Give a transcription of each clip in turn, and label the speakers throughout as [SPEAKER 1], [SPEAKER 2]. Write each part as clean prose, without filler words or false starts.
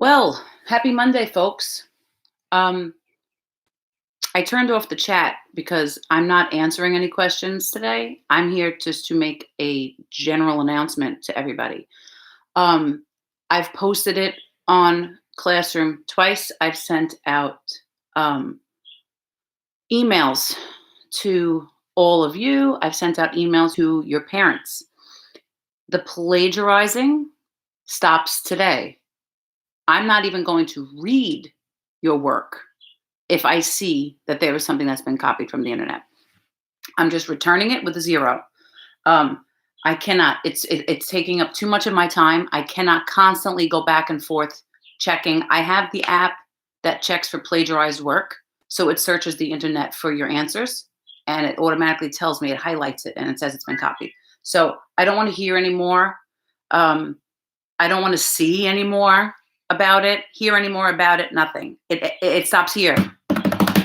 [SPEAKER 1] Well, happy Monday, folks. Um, I turned off the chat because I'm not answering any questions today. I'm here just to make a general announcement to everybody. Um, I've posted it on Classroom twice. I've sent out um, emails to all of you. I've sent out emails to your parents. The plagiarizing stops today. I'm not even going to read your work if I see that there is something that's been copied from the internet. I'm just returning it with a zero. Um, I cannot. It's taking up too much of my time. I cannot constantly go back and forth checking. I have the app that checks for plagiarized work, so it searches the internet for your answers, and it automatically tells me. It highlights it, and it says it's been copied. So I don't want to hear anymore. Um, I don't want to see anymore about it. Hear anymore about it. Nothing. It stops here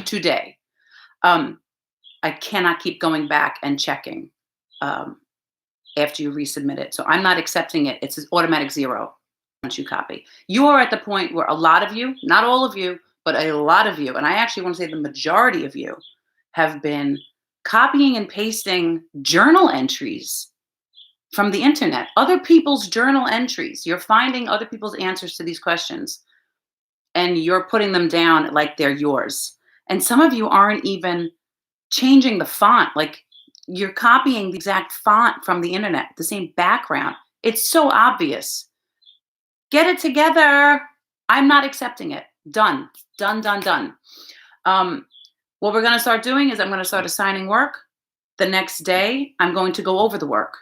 [SPEAKER 1] today. I cannot keep going back and checking um, after you resubmit it. So I'm not accepting it. It's an automatic zero once you copy. You are at the point where a lot of you, not all of you, but a lot of you, and I actually want to say the majority of you, have been copying and pasting journal entries from the internet, other people's journal entries. You're finding other people's answers to these questions and you're putting them down like they're yours. And some of you aren't even changing the font. Like, you're copying the exact font from the internet, the same background. It's so obvious. Get it together. I'm not accepting it. Done. Done, done, done. What we're going to start doing is I'm going to start assigning work. The next day, I'm going to go over the work.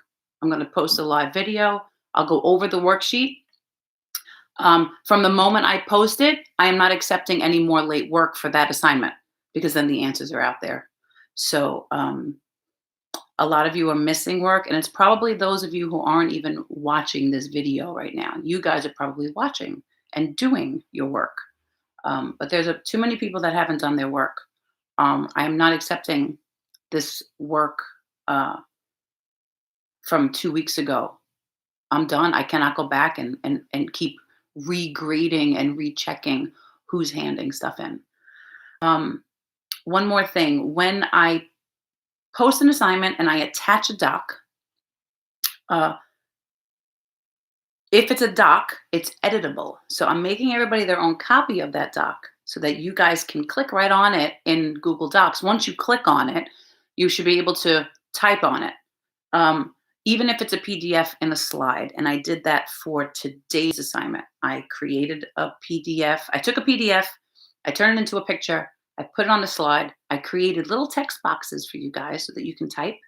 [SPEAKER 1] I'm going to post a live video. I'll go over the worksheet. From the moment I post it, I am not accepting any more late work for that assignment because then the answers are out there. So a lot of you are missing work, and it's probably those of you who aren't even watching this video right now. You guys are probably watching and doing your work. But there's too many people that haven't done their work. I am not accepting this work from 2 weeks ago. I'm done. I cannot go back and keep regrading and rechecking who's handing stuff in. One more thing. When I post an assignment and I attach a doc, if it's a doc, it's editable. So I'm making everybody their own copy of that doc so that you guys can click right on it in Google Docs. Once you click on it, you should be able to type on it, even if it's a PDF in a slide. And I did that for today's assignment. I created a PDF. I took a PDF, I turned it into a picture, I put it on the slide. I created little text boxes for you guys so that you can type.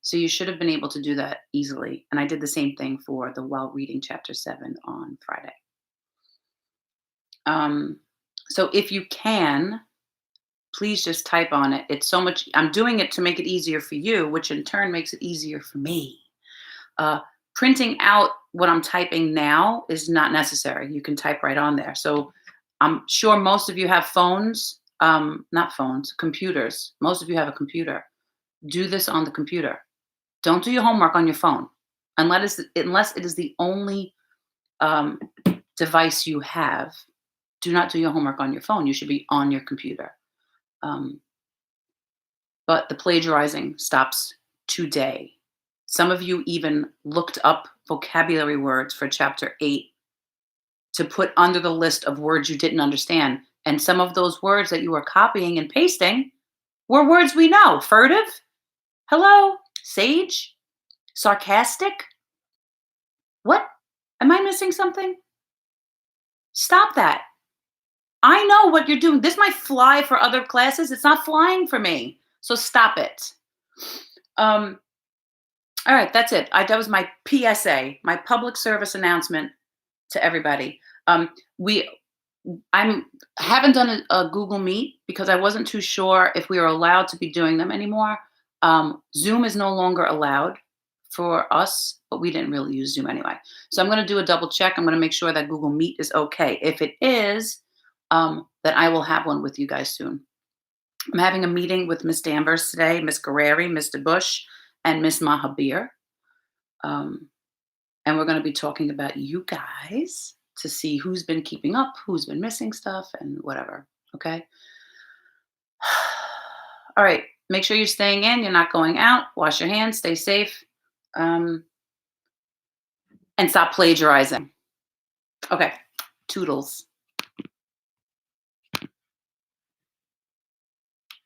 [SPEAKER 1] So you should have been able to do that easily. And I did the same thing for the While Reading Chapter 7 on Friday. So if you can, please just type on it. It's so much. I'm doing it to make it easier for you, which in turn makes it easier for me. Printing out what I'm typing now is not necessary. You can type right on there. So I'm sure most of you have phones, not phones, computers. Most of you have a computer. Do this on the computer. Don't do your homework on your phone unless it is the only device you have. Do not do your homework on your phone. You should be on your computer. But the plagiarizing stops today. Some of you even looked up vocabulary words for Chapter 8 to put under the list of words you didn't understand. And some of those words that you were copying and pasting were words we know. Furtive? Hello? Sage? Sarcastic? What? Am I missing something? Stop that. I know what you're doing. This might fly for other classes. It's not flying for me. So stop it. All right, that's it. That was my PSA, my public service announcement to everybody. I haven't done a Google Meet because I wasn't too sure if we were allowed to be doing them anymore. Zoom is no longer allowed for us, but we didn't really use Zoom anyway. So I'm going to do a double check. I'm going to make sure that Google Meet is okay. If it is, then I will have one with you guys soon. I'm having a meeting with Miss Danvers today, Miss Guerreri, Mr. Bush, and Miss Mahabir. And we're going to be talking about you guys to see who's been keeping up, who's been missing stuff, and whatever. Okay. All right. Make sure you're staying in. You're not going out. Wash your hands. Stay safe. Um, and stop plagiarizing. Okay. Toodles.